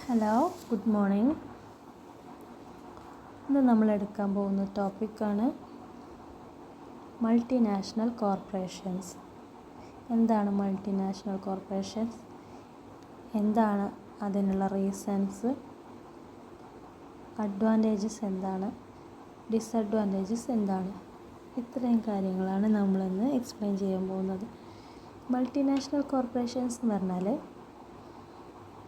Hello, good morning. ഇന്ന് നമ്മൾ എടുക്കാൻ പോകുന്ന ടോപ്പിക്കാണ് മൾട്ടിനാഷണൽ കോർപ്പറേഷൻസ്. എന്താണ് മൾട്ടിനാഷണൽ കോർപ്പറേഷൻസ്, എന്താണ് അതിനുള്ള റീസൺസ്, അഡ്വാൻറ്റേജസ് എന്താണ്, ഡിസഡ്വാൻറ്റേജസ് എന്താണ്, ഇത്രയും കാര്യങ്ങളാണ് നമ്മളിന്ന് എക്സ്പ്ലെയിൻ ചെയ്യാൻ പോകുന്നത്. മൾട്ടിനാഷണൽ കോർപ്പറേഷൻസ് എന്ന് പറഞ്ഞാൽ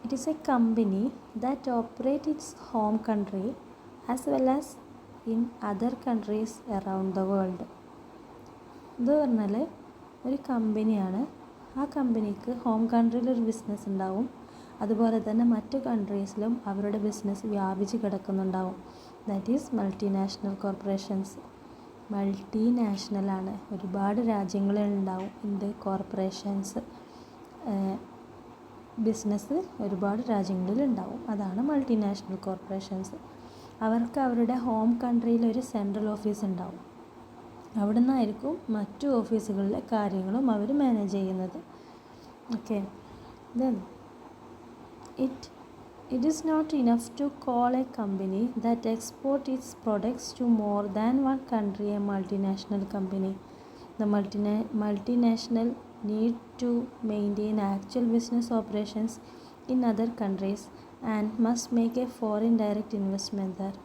it is a company that operates its home country as well as in other countries around the world. ഇത് പറഞ്ഞാൽ ഒരു കമ്പനിയാണ്. ആ കമ്പനിക്ക് ഹോം കൺട്രിയിലൊരു ബിസിനസ് ഉണ്ടാവും, അതുപോലെ തന്നെ മറ്റു കൺട്രീസിലും അവരുടെ ബിസിനസ് വ്യാപിച്ച് കിടക്കുന്നുണ്ടാവും. That is multinational corporations. മൾട്ടിനാഷണലാണ്, ഒരുപാട് രാജ്യങ്ങളിലുണ്ടാവും എന്ത് കോർപ്പറേഷൻസ്, ബിസിനസ് ഒരുപാട് രാജ്യങ്ങളിലുണ്ടാവും. അതാണ് മൾട്ടിനാഷണൽ കോർപ്പറേഷൻസ്. അവർക്ക് അവരുടെ ഹോം കൺട്രിയിൽ ഒരു സെൻട്രൽ ഓഫീസ് ഉണ്ടാവും. അവിടെ നിന്നായിരിക്കും മറ്റു ഓഫീസുകളിലെ കാര്യങ്ങളും അവർ മാനേജ് ചെയ്യുന്നത്. Okay, then it is not enough to call a company that exports its products to more than one country a multinational company. The multinational need to maintain actual business operations in other countries and must make a foreign direct investment there.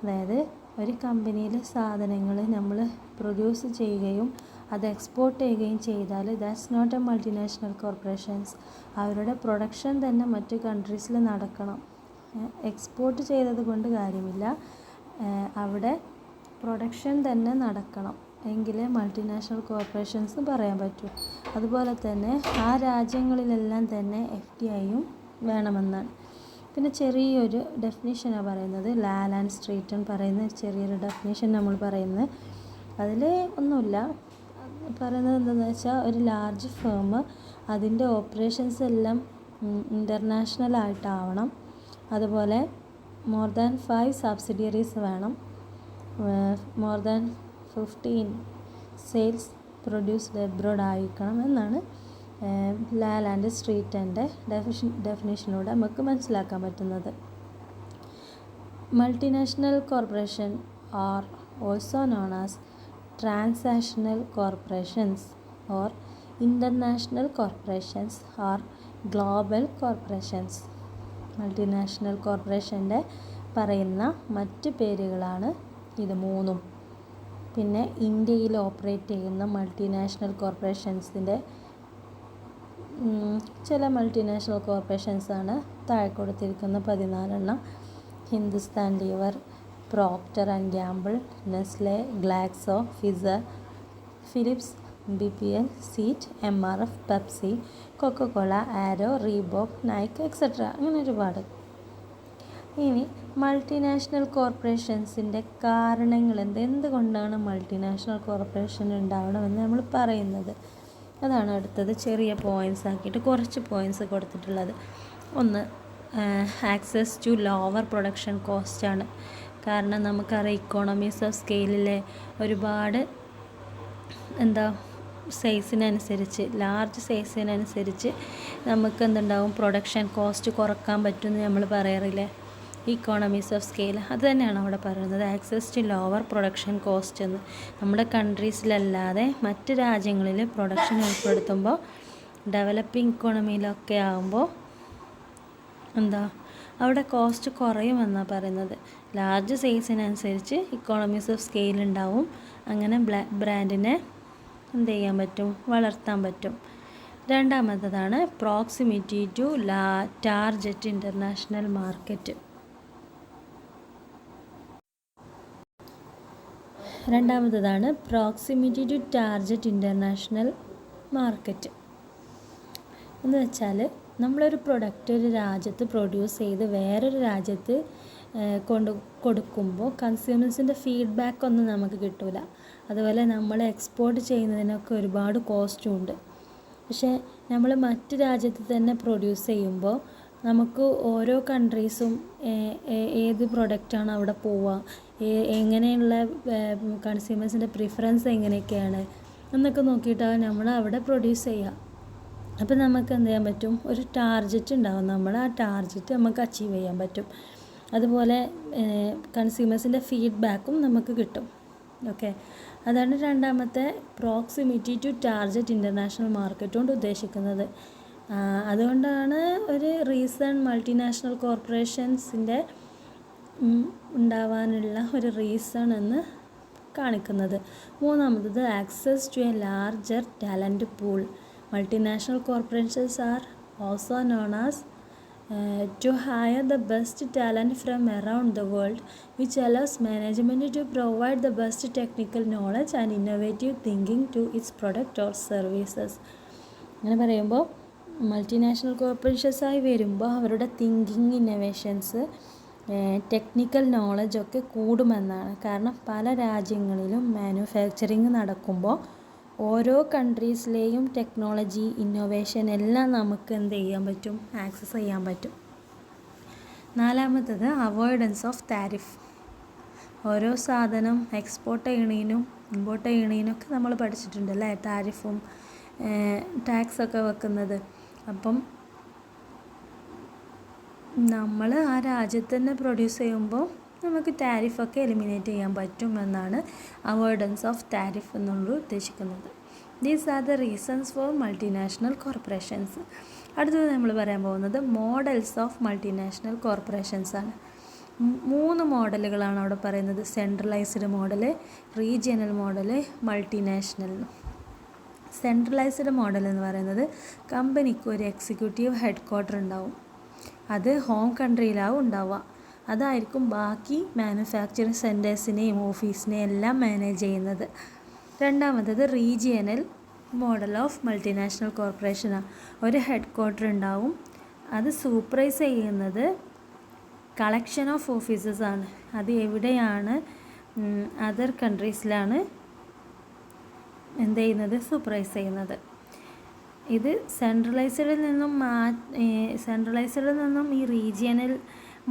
അതായത് ഒരു കമ്പനിയിൽ സാധനങ്ങൾ നമ്മൾ produce ചെയ്യുകയും അത് export ചെയ്യുകയും ചെയ്താൽ that's not a multinational corporations. അവരുടെ പ്രൊഡക്ഷൻ തന്നെ മറ്റു കൺട്രീസിൽ നടക്കണം. എക്സ്പോർട്ട് ചെയ്തത് കൊണ്ട് കാര്യമില്ല, അവിടെ പ്രൊഡക്ഷൻ തന്നെ നടക്കണം, എങ്കിലേ മൾട്ടിനാഷണൽ കോർപ്പറേഷൻസ് പറയാൻ പറ്റൂ. അതുപോലെ തന്നെ ആ രാജ്യങ്ങളിലെല്ലാം തന്നെ FDIയും വേണമെന്നാണ്. പിന്നെ ചെറിയൊരു ഡെഫിനിഷനാണ് പറയുന്നത്, ലാൽ ആൻഡ് സ്ട്രീറ്റൺ പറയുന്ന ചെറിയൊരു ഡെഫിനിഷൻ നമ്മൾ പറയുന്നത്. അതിൽ ഒന്നുമില്ല, പറയുന്നത് എന്താണെന്ന് വെച്ചാൽ ഒരു ലാർജ് ഫേം അതിൻ്റെ ഓപ്പറേഷൻസ് എല്ലാം ഇൻ്റർനാഷണൽ ആയിട്ടാവണം. അതുപോലെ മോർ ദാൻ 5 സബ്സിഡിയറീസ് വേണം, more than 15 sales produced abroad ആയിരിക്കണം എന്നാണ് ലാൽ ആൻഡ് സ്ട്രീറ്റൻ്റെ ഡെഫിനിഷനിലൂടെ നമുക്ക് മനസ്സിലാക്കാൻ പറ്റുന്നത്. Multinational corporation are also known as transactional corporations or international corporations or global corporations. മൾട്ടിനാഷണൽ കോർപ്പറേഷൻ്റെ പറയുന്ന മറ്റ് പേരുകളാണ് ഇത് മൂന്നും. പിന്നെ ഇന്ത്യയിൽ ഓപ്പറേറ്റ് ചെയ്യുന്ന മൾട്ടിനാഷണൽ കോർപ്പറേഷൻസിൻ്റെ ചില മൾട്ടിനാഷണൽ കോർപ്പറേഷൻസാണ് താഴെ കൊടുത്തിരിക്കുന്ന 14 Hindustan Lever, Procter and Gamble, Nestle, Glaxo, Pfizer, Philips, BPL, CEAT, MRF, Pepsi, Coca Cola, Arrow, Reebok, Nike etcetera, അങ്ങനെ ഒരുപാട്. ഇനി മൾട്ടിനാഷണൽ കോർപ്പറേഷൻസിൻ്റെ കാരണങ്ങൾ എന്തുകൊണ്ടാണ് മൾട്ടിനാഷണൽ കോർപ്പറേഷൻ ഉണ്ടാവണമെന്ന് നമ്മൾ പറയുന്നത്. അതാണ് അടുത്തത്. ചെറിയ പോയിൻറ്റ്സ് ആക്കിയിട്ട് കുറച്ച് പോയിൻറ്റ്സ് കൊടുത്തിട്ടുള്ളത്. ഒന്ന്, ആക്സസ് ടു ലോവർ പ്രൊഡക്ഷൻ കോസ്റ്റാണ്. കാരണം നമുക്കറിയാം ഇക്കോണമീസ് ഓഫ് സ്കെയിലിലെ ഒരുപാട് സൈസിനനുസരിച്ച്, ലാർജ് സൈസിനനുസരിച്ച് നമുക്ക് എന്തുണ്ടാവും, പ്രൊഡക്ഷൻ കോസ്റ്റ് കുറക്കാൻ പറ്റുമെന്ന് നമ്മൾ പറയാറില്ലേ, ഇക്കോണമീസ് ഓഫ് സ്കെയിൽ. അത് തന്നെയാണ് അവിടെ പറയുന്നത്, access to lower production cost എന്ന്. നമ്മുടെ കൺട്രീസിലല്ലാതെ മറ്റ് രാജ്യങ്ങളിൽ പ്രൊഡക്ഷൻ ഉൾപ്പെടുത്തുമ്പോൾ ഡെവലപ്പിംഗ് ഇക്കോണമിയിലൊക്കെ ആകുമ്പോൾ അവിടെ കോസ്റ്റ് കുറയുമെന്നാണ് പറയുന്നത്. ലാർജ് സൈസിനനുസരിച്ച് ഇക്കോണമീസ് ഓഫ് സ്കെയിൽ ഉണ്ടാവും. അങ്ങനെ ബ്രാൻഡിനെ എന്ത് ചെയ്യാൻ പറ്റും, വളർത്താൻ പറ്റും. രണ്ടാമത്തതാണ് proximity to target international market. രണ്ടാമത്തതാണ് proximity to target international market എന്ന് വെച്ചാൽ നമ്മളൊരു പ്രൊഡക്റ്റ് ഒരു രാജ്യത്ത് പ്രൊഡ്യൂസ് ചെയ്ത് വേറൊരു രാജ്യത്ത് കൊടുക്കുമ്പോൾ കൺസ്യൂമേഴ്സിൻ്റെ ഫീഡ്ബാക്ക് ഒന്നും നമുക്ക് കിട്ടില്ല. അതുപോലെ നമ്മൾ എക്സ്പോർട്ട് ചെയ്യുന്നതിനൊക്കെ ഒരുപാട് കോസ്റ്റും ഉണ്ട്. പക്ഷേ നമ്മൾ മറ്റ് രാജ്യത്ത് തന്നെ പ്രൊഡ്യൂസ് ചെയ്യുമ്പോൾ നമുക്ക് ഓരോ കൺട്രീസും ഏത് പ്രൊഡക്റ്റാണ് അവിടെ പോവുക, എങ്ങനെയുള്ള കൺസ്യൂമേഴ്സിൻ്റെ പ്രിഫറൻസ് എങ്ങനെയൊക്കെയാണ് എന്നൊക്കെ നോക്കിയിട്ടാണ് നമ്മൾ അവിടെ പ്രൊഡ്യൂസ് ചെയ്യുക. അപ്പോൾ നമുക്ക് എന്ത് ചെയ്യാൻ പറ്റും, ഒരു ടാർഗറ്റ് ഉണ്ടാകും, നമ്മൾ ആ ടാർഗറ്റ് നമുക്ക് അച്ചീവ് ചെയ്യാൻ പറ്റും. അതുപോലെ കൺസ്യൂമേഴ്സിൻ്റെ ഫീഡ്ബാക്കും നമുക്ക് കിട്ടും. ഓക്കെ, അതാണ് രണ്ടാമത്തെ proximity to target international market കൊണ്ട് ഉദ്ദേശിക്കുന്നത്. അതുകൊണ്ടാണ് ഒരു റീസൺ മൾട്ടിനാഷണൽ കോർപ്പറേഷൻസിൻ്റെ ഉണ്ടാവാനുള്ള ഒരു റീസൺ എന്ന് കാണിക്കുന്നത്. മൂന്നാമത്തത് access to a larger talent pool. Multinational corporations are also known as to hire the best talent from around the world, which allows management to provide the best technical knowledge and innovative thinking to its product or services. അങ്ങനെ പറയുമ്പോൾ multinational കോർപ്പറേഷൻസായി വരുമ്പോൾ അവരുടെ thinking, innovations, technical നോളജൊക്കെ കൂടുമെന്നാണ്. കാരണം പല രാജ്യങ്ങളിലും manufacturing നടക്കുമ്പോൾ ഓരോ കൺട്രീസിലെയും technology, innovation എല്ലാം നമുക്ക് എന്ത് ചെയ്യാൻ പറ്റും, ആക്സസ് ചെയ്യാൻ പറ്റും. നാലാമത്തത് അവോയ്ഡൻസ് ഓഫ് താരിഫ്. ഓരോ സാധനം എക്സ്പോർട്ട് ചെയ്യണതിനും ഇമ്പോർട്ട് ചെയ്യണതിനൊക്കെ നമ്മൾ പഠിച്ചിട്ടുണ്ട് അല്ലേ, താരിഫും ടാക്സൊക്കെ വെക്കുന്നത്. അപ്പം നമ്മൾ ആ രാജ്യത്ത് തന്നെ പ്രൊഡ്യൂസ് ചെയ്യുമ്പോൾ നമുക്ക് താരിഫൊക്കെ എലിമിനേറ്റ് ചെയ്യാൻ പറ്റും എന്നാണ് അവോയ്ഡൻസ് ഓഫ് താരിഫ് എന്നുള്ളത് ഉദ്ദേശിക്കുന്നത്. These are the reasons for multinational corporations. അടുത്തത് നമ്മൾ പറയാൻ പോകുന്നത് മോഡൽസ് ഓഫ് മൾട്ടിനാഷണൽ കോർപ്പറേഷൻസ് ആണ്. 3 മോഡലുകളാണ് അവിടെ പറയുന്നത്. Centralised model, regional model, multinational. Centralised model എന്ന് പറയുന്നത് കമ്പനിക്ക് ഒരു എക്സിക്യൂട്ടീവ് ഹെഡ് ക്വാർട്ടർ ഉണ്ടാവും. അത് ഹോം കൺട്രിയിലാവും ഉണ്ടാവുക. അതായിരിക്കും ബാക്കി മാനുഫാക്ചറിങ് സെൻറ്റേഴ്സിനെയും ഓഫീസിനെയും എല്ലാം മാനേജ് ചെയ്യുന്നത്. രണ്ടാമത്തത് റീജിയണൽ മോഡൽ ഓഫ് മൾട്ടിനാഷണൽ കോർപ്പറേഷനാണ്. ഒരു ഹെഡ് ക്വാർട്ടർ ഉണ്ടാവും. അത് സൂപ്പർവൈസ് ചെയ്യുന്നത് കളക്ഷൻ ഓഫ് ഓഫീസസ് ആണ്. അത് എവിടെയാണ്, അതർ കൺട്രീസിലാണ് എന്ത് ചെയ്യുന്നത്, സൂപ്പർവൈസ് ചെയ്യുന്നത്. ഇത് സെൻട്രലൈസ്ഡിൽ നിന്നും ഈ റീജിയണൽ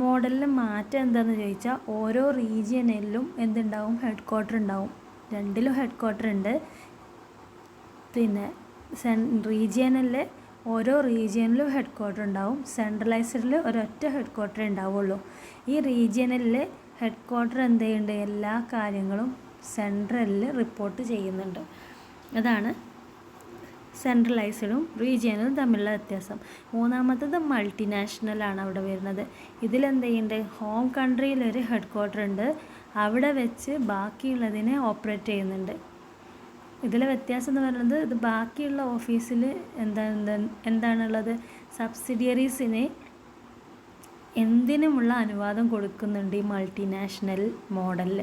മോഡലിൽ മാറ്റം എന്താണെന്ന് ചോദിച്ചാൽ ഓരോ റീജിയനിലും എന്തുണ്ടാവും, ഹെഡ് ക്വാർട്ടർ ഉണ്ടാവും. രണ്ടിലും ഹെഡ് ക്വാർട്ടർ ഉണ്ട്. പിന്നെ റീജിയനിലെ ഓരോ റീജിയനിലും ഹെഡ് ക്വാർട്ടർ ഉണ്ടാവും. സെൻട്രലൈസ്ഡിൽ ഒരൊറ്റ ഹെഡ് ക്വാർട്ടർ ഉണ്ടാവുള്ളൂ. ഈ റീജിയനിലെ ഹെഡ് ക്വാർട്ടർ എന്ത് ചെയ്യുന്നുണ്ട്, എല്ലാ കാര്യങ്ങളും സെൻട്രലിൽ റിപ്പോർട്ട് ചെയ്യുന്നുണ്ട്. അതാണ് സെൻട്രലൈസ്ഡും റീജിയണലും തമ്മിലുള്ള വ്യത്യാസം. മൂന്നാമത്തത് മൾട്ടിനാഷണലാണ് അവിടെ വരുന്നത്. ഇതിലെന്ത് ചെയ്യുന്നുണ്ട്, ഹോം കൺട്രിയിലൊരു ഹെഡ് ക്വാർട്ടർ ഉണ്ട്, അവിടെ വെച്ച് ബാക്കിയുള്ളതിനെ ഓപ്പറേറ്റ് ചെയ്യുന്നുണ്ട്. ഇതിലെ വ്യത്യാസം എന്ന് പറയുന്നത് ഇത് ബാക്കിയുള്ള ഓഫീസിൽ എന്താണുള്ളത്, സബ്സിഡിയറീസിന് എന്തിനുമുള്ള അനുവാദം കൊടുക്കുന്നുണ്ട് ഈ മൾട്ടിനാഷണൽ മോഡലിൽ.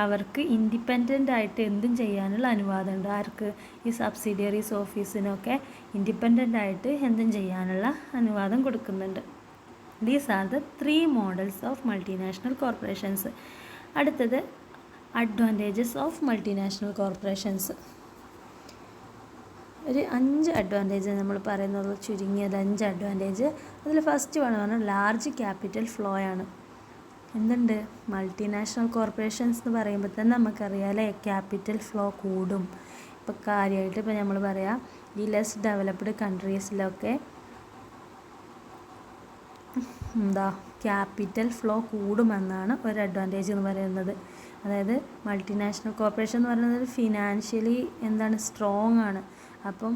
അവർക്ക് ഇൻഡിപെൻഡൻ്റ് ആയിട്ട് എന്തും ചെയ്യാനുള്ള അനുവാദമുണ്ട്. ആർക്ക്, ഈ സബ്സിഡിയറീസ് ഓഫീസിനൊക്കെ ഇൻഡിപെൻഡൻ്റ് ആയിട്ട് എന്തും ചെയ്യാനുള്ള അനുവാദം കൊടുക്കുന്നുണ്ട്. These are the 3 models of multinational corporations. അടുത്തത് അഡ്വാൻറ്റേജസ് ഓഫ് മൾട്ടിനാഷണൽ കോർപ്പറേഷൻസ്. ഒരു 5 അഡ്വാൻറ്റേജ് നമ്മൾ പറയുന്നത്, ചുരുങ്ങിയത് 5 അഡ്വാൻറ്റേജ്. അതിൽ ഫസ്റ്റ് പറഞ്ഞാൽ ലാർജ് ക്യാപിറ്റൽ ഫ്ലോ ആണ്. എന്തുണ്ട്, മൾട്ടിനാഷണൽ കോർപ്പറേഷൻസ് എന്ന് പറയുമ്പോൾ തന്നെ നമുക്കറിയാം അല്ലേ, ക്യാപിറ്റൽ ഫ്ലോ കൂടും. ഇപ്പോൾ കാര്യമായിട്ട് ഇപ്പോൾ നമ്മൾ പറയാം ഈ ലെസ് ഡെവലപ്ഡ് കൺട്രീസിലൊക്കെ ക്യാപിറ്റൽ ഫ്ലോ കൂടുമെന്നാണ് ഒരു അഡ്വാൻറ്റേജ് എന്ന് പറയുന്നത്. അതായത് മൾട്ടിനാഷണൽ കോർപ്പറേഷൻ എന്ന് പറയുന്നത് ഫിനാൻഷ്യലി സ്ട്രോങ് ആണ്. അപ്പം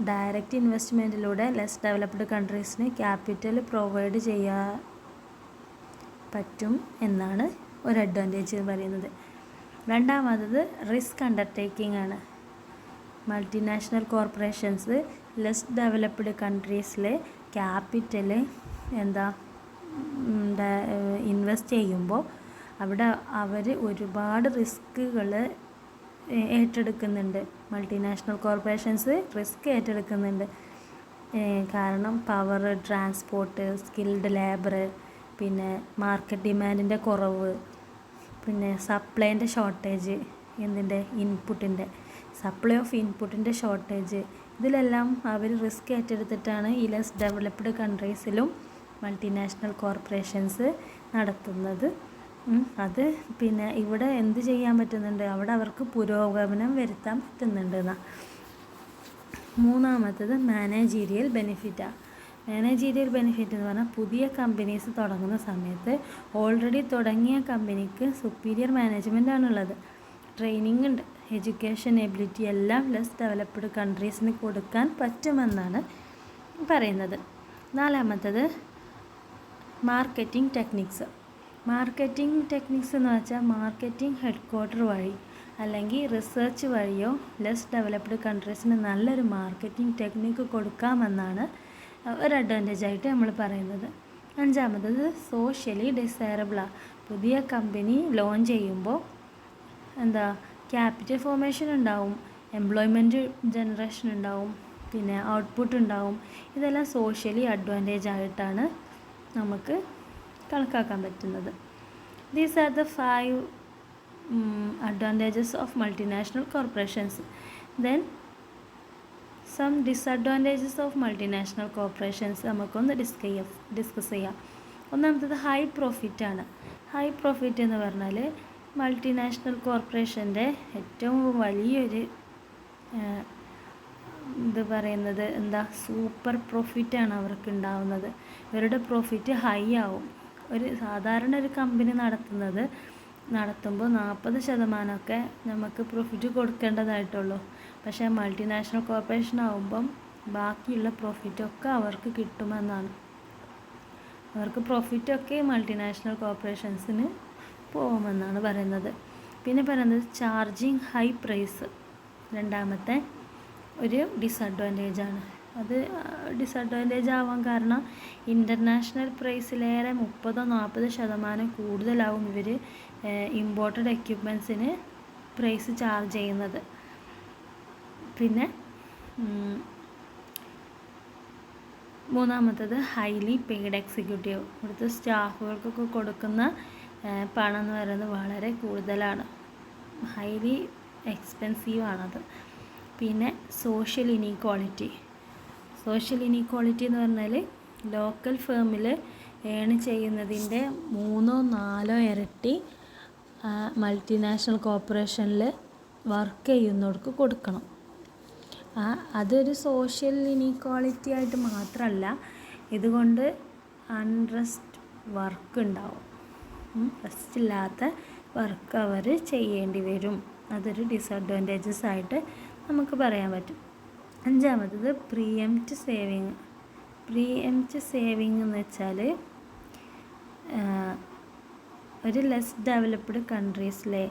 ഡയറക്റ്റ് ഇൻവെസ്റ്റ്മെൻറ്റിലൂടെ ലെസ് ഡെവലപ്ഡ് കൺട്രീസിന് ക്യാപിറ്റൽ പ്രൊവൈഡ് ചെയ്യാൻ പറ്റും എന്നാണ് ഒരു അഡ്വാൻറ്റേജ് എന്ന് പറയുന്നത്. രണ്ടാമത്തത് റിസ്ക് അണ്ടർടേക്കിംഗ് ആണ്. മൾട്ടിനാഷണൽ കോർപ്പറേഷൻസ് ലെസ് ഡെവലപ്ഡ് കൺട്രീസിലെ ക്യാപിറ്റൽ ഇൻവെസ്റ്റ് ചെയ്യുമ്പോൾ അവിടെ അവർ ഒരുപാട് റിസ്കുകൾ ഏറ്റെടുക്കുന്നുണ്ട്. മൾട്ടിനാഷണൽ കോർപ്പറേഷൻസ് റിസ്ക് ഏറ്റെടുക്കുന്നുണ്ട്. കാരണം പവർ, ട്രാൻസ്പോർട്ട്, സ്കിൽഡ് ലേബർ, പിന്നെ മാർക്കറ്റ് ഡിമാൻഡിൻ്റെ കുറവ്, പിന്നെ സപ്ലൈൻ്റെ ഷോർട്ടേജ്, സപ്ലൈ ഓഫ് ഇൻപുട്ടിൻ്റെ ഷോർട്ടേജ്, ഇതിലെല്ലാം അവർ റിസ്ക് ഏറ്റെടുത്തിട്ടാണ് ഈ ലെസ് ഡെവലപ്ഡ് കൺട്രീസിലും മൾട്ടിനാഷണൽ കോർപ്പറേഷൻസ് നടത്തുന്നത്. അത് പിന്നെ ഇവിടെ എന്ത് ചെയ്യാൻ പറ്റുന്നുണ്ട്, അവിടെ അവർക്ക് പുരോഗമനം വരുത്താൻ പറ്റുന്നുണ്ട്. മൂന്നാമത്തത് മാനേജീരിയൽ ബെനിഫിറ്റാണ്. മാനേജീരിയൽ ബെനിഫിറ്റ് എന്ന് പറഞ്ഞാൽ പുതിയ കമ്പനീസ് തുടങ്ങുന്ന സമയത്ത് ഓൾറെഡി തുടങ്ങിയ കമ്പനിക്ക് സുപ്പീരിയർ മാനേജ്മെൻ്റ് ആണുള്ളത്. ട്രെയിനിങ് ഉണ്ട്, എഡ്യൂക്കേഷൻ എബിലിറ്റി എല്ലാം ലെസ് ഡെവലപ്ഡ് കൺട്രീസിന് കൊടുക്കാൻ പറ്റുമെന്നാണ് പറയുന്നത്. നാലാമത്തത് മാർക്കറ്റിംഗ് ടെക്നിക്സ്. മാർക്കറ്റിംഗ് ടെക്നിക്സ് എന്ന് വെച്ചാൽ മാർക്കറ്റിംഗ് ഹെഡ് ക്വാർട്ടർ വഴി അല്ലെങ്കിൽ റിസർച്ച് വഴിയോ ലെസ് ഡെവലപ്ഡ് കൺട്രീസിന് നല്ലൊരു മാർക്കറ്റിംഗ് ടെക്നിക്ക് കൊടുക്കാമെന്നാണ് ഒരു അഡ്വാൻറ്റേജ് ആയിട്ട് നമ്മൾ പറയുന്നത്. അഞ്ചാമത്തത് സോഷ്യലി ഡിസൈറബിളാണ്. പുതിയ കമ്പനി ലോഞ്ച് ചെയ്യുമ്പോൾ ക്യാപിറ്റൽ ഫോർമേഷൻ ഉണ്ടാവും, എംപ്ലോയ്മെൻറ്റ് ജനറേഷൻ ഉണ്ടാവും, പിന്നെ ഔട്ട്പുട്ട് ഉണ്ടാവും. ഇതെല്ലാം സോഷ്യലി അഡ്വാൻറ്റേജ് ആയിട്ടാണ് നമുക്ക് കണക്കാക്കാൻ പറ്റുന്നത്. These are the 5 advantages of multinational corporations. Then some disadvantages of multinational corporations നമുക്കൊന്ന് ഡിസ്കസ് ചെയ്യാം. ഒന്നാമത്തത് ഹൈ പ്രോഫിറ്റ് ആണ്. ഹൈ പ്രോഫിറ്റ് എന്ന് പറഞ്ഞാൽ മൾട്ടിനാഷണൽ കോർപ്പറേഷൻ്റെ ഏറ്റവും വലിയൊരു പറയുന്നത് സൂപ്പർ പ്രോഫിറ്റാണ് അവർക്ക് ഉണ്ടാവുന്നത്. ഇവരുടെ പ്രോഫിറ്റ് ഹൈ ആവും. സാധാരണ ഒരു കമ്പനി നടത്തുമ്പോൾ 40% നമുക്ക് പ്രോഫിറ്റ് കൊടുക്കേണ്ടതായിട്ടുള്ളൂ. പക്ഷേ മൾട്ടിനാഷണൽ കോർപ്പറേഷൻ ആകുമ്പം ബാക്കിയുള്ള പ്രോഫിറ്റൊക്കെ അവർക്ക് കിട്ടുമെന്നാണ്. അവർക്ക് പ്രോഫിറ്റൊക്കെ മൾട്ടിനാഷണൽ കോർപ്പറേഷൻസിന് പോകുമെന്നാണ് പറയുന്നത്. പിന്നെ പറയുന്നത് ചാർജിങ് ഹൈ പ്രൈസ് രണ്ടാമത്തെ ഒരു ഡിസഡ്വാൻറ്റേജാണ്. അത് ഡിസഡ്വാൻറ്റേജ് ആവാൻ കാരണം ഇൻ്റർനാഷണൽ പ്രൈസിലേറെ 30-40% കൂടുതലാവും ഇവർ ഇമ്പോർട്ടഡ് എക്യുപ്മെൻറ്റ്സിന് പ്രൈസ് ചാർജ് ചെയ്യുന്നത്. പിന്നെ മൂന്നാമത്തത് ഹൈലി പെയ്ഡ് എക്സിക്യൂട്ടീവ്. ഇവിടുത്തെ സ്റ്റാഫുകൾക്കൊക്കെ കൊടുക്കുന്ന പണം എന്ന് പറയുന്നത് വളരെ കൂടുതലാണ്, ഹൈലി എക്സ്പെൻസീവാണത്. പിന്നെ സോഷ്യൽ ഇനീക്വാളിറ്റി. സോഷ്യൽ ഇനീക്വാളിറ്റി എന്ന് പറഞ്ഞാൽ ലോക്കൽ ഫേമിൽ ഏൺ ചെയ്യുന്നതിൻ്റെ 3-4 ഇരട്ടി മൾട്ടിനാഷണൽ കോർപ്പറേഷനിൽ വർക്ക് ചെയ്യുന്നവർക്ക് കൊടുക്കണം. അതൊരു സോഷ്യൽ ഇനീക്വാളിറ്റി ആയിട്ട് മാത്രമല്ല, ഇതുകൊണ്ട് അൺറെസ്റ്റ് വർക്ക് ഉണ്ടാവും. റെസ്റ്റ് ഇല്ലാത്ത വർക്ക് അവർ ചെയ്യേണ്ടി വരും. അതൊരു ഡിസഡ്വാൻറ്റേജസ് ആയിട്ട് നമുക്ക് പറയാൻ പറ്റും. അഞ്ചാമത്തത് പ്രീഎംപ്റ്റ് സേവിങ്. പ്രീഎംപ്റ്റ് സേവിങ് എന്ന് വെച്ചാൽ ഒരു ലെസ് ഡെവലപ്ഡ് കൺട്രീസിലെ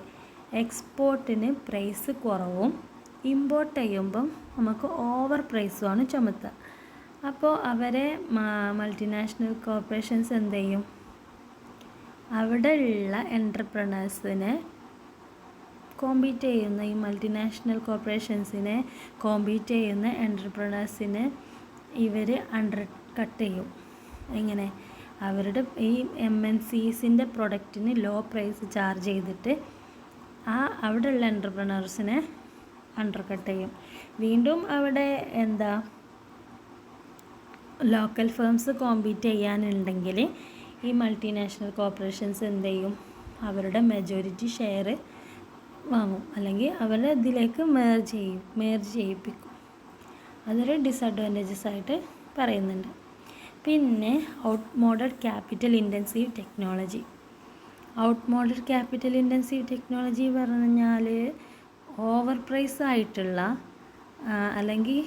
എക്സ്പോർട്ടിന് പ്രൈസ് കുറവും ഇമ്പോർട്ട് ചെയ്യുമ്പം നമുക്ക് ഓവർ പ്രൈസുമാണ് ചുമത്തുക. അപ്പോൾ അവരെ മൾട്ടിനാഷണൽ കോർപ്പറേഷൻസ് എന്ത് ചെയ്യും? അവിടെ ഉള്ള എൻ്റർപ്രണേഴ്സിനെ കോമ്പീറ്റ് ചെയ്യുന്ന ഈ മൾട്ടിനാഷണൽ കോർപ്പറേഷൻസിനെ കോമ്പീറ്റ് ചെയ്യുന്ന എൻ്റർപ്രണേഴ്സിനെ ഇവർ അണ്ടർ കട്ട് ചെയ്യും. എങ്ങനെ? അവരുടെ ഈ MNCസിൻ്റെ പ്രൊഡക്റ്റിന് ലോ പ്രൈസ് ചാർജ് ചെയ്തിട്ട് അവിടെയുള്ള എൻ്റർപ്രണേഴ്സിനെ അണ്ടർ കട്ട് ചെയ്യും. വീണ്ടും അവിടെ ലോക്കൽ ഫേംസ് കോമ്പീറ്റ് ചെയ്യാനുണ്ടെങ്കിൽ ഈ മൾട്ടിനാഷണൽ കോർപ്പറേഷൻസ് എന്ത് ചെയ്യും? അവരുടെ മെജോറിറ്റി ഷെയർ വാങ്ങും, അല്ലെങ്കിൽ അവരെ ഇതിലേക്ക് മേർജ് ചെയ്യിപ്പിക്കും. അതൊരു ഡിസഡ്വാൻറ്റേജസ് ആയിട്ട് പറയുന്നുണ്ട്. പിന്നെ outmoded capital intensive technology. Outmoded capital intensive technology പറഞ്ഞാൽ ഓവർ പ്രൈസ് ആയിട്ടുള്ള അല്ലെങ്കിൽ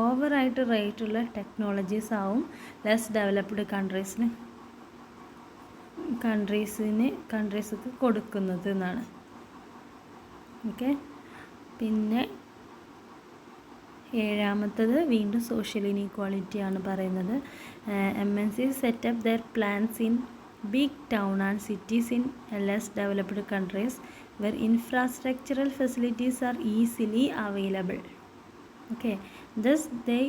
ഓവറായിട്ട് റേറ്റുള്ള ടെക്നോളജീസ് ആവും ലെസ് ഡെവലപ്ഡ് കൺട്രീസിന് കൊടുക്കുന്നത് എന്നാണ്. ഓക്കെ. പിന്നെ ഏഴാമത്തത് വീണ്ടും സോഷ്യൽ ഇനീക്വാളിറ്റിയാണ് പറയുന്നത്. MNCs set up their plans in big town and cities in less developed countries where infrastructural facilities are easily available. Okay, thus they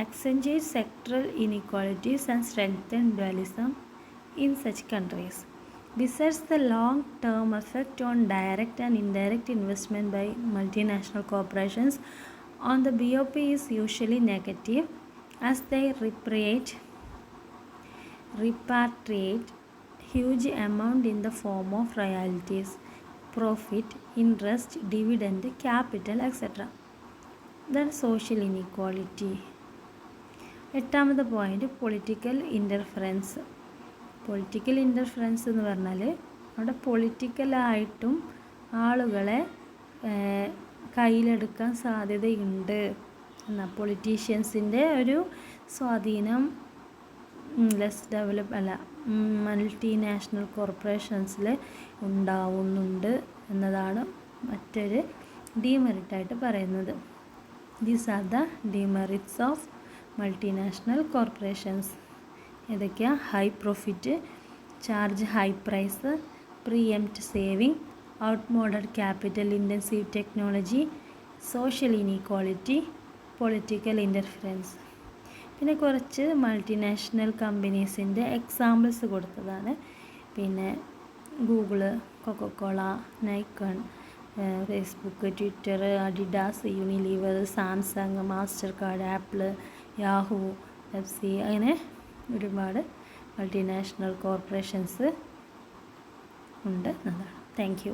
accentuate sectoral inequalities and strengthen dualism in such countries. Besides the long-term effect on direct and indirect investment by multinational corporations on the BOP is usually negative, as they repatriate huge amount in the form of royalties, profit, interest, dividend, capital, etc. ഇതാണ് social inequality. എട്ടാമത്തെ point political interference. Political interference എന്ന് പറഞ്ഞാൽ അവിടെ പൊളിറ്റിക്കലായിട്ടും ആളുകളെ കയ്യിലെടുക്കാൻ സാധ്യതയുണ്ട് എന്നാൽ പൊളിറ്റീഷ്യൻസിൻ്റെ ഒരു സ്വാധീനം ലെസ് ഡെവലപ്പ് മൾട്ടിനാഷണൽ കോർപ്പറേഷൻസിൽ ഉണ്ടാവുന്നുണ്ട് എന്നതാണ് മറ്റൊരു ഡീമെറിറ്റായിട്ട് പറയുന്നത്. These are the demerits of multinational corporations. ഏതൊക്കെയാണ്? High profit, charge high price, preempt saving, outmoded capital intensive technology, social inequality, political interference. പിന്നെ കുറച്ച് മൾട്ടിനാഷണൽ കമ്പനീസിൻ്റെ എക്സാമ്പിൾസ് കൊടുത്തതാണ്. പിന്നെ Google, Coca Cola, Nikon, Facebook, Twitter, Adidas, Unilever, Samsung, Mastercard, Apple, Yahoo, Pepsi, അങ്ങനെ ഒരുപാട് multinational corporations ഉണ്ട് എന്നതാണ്. Thank U.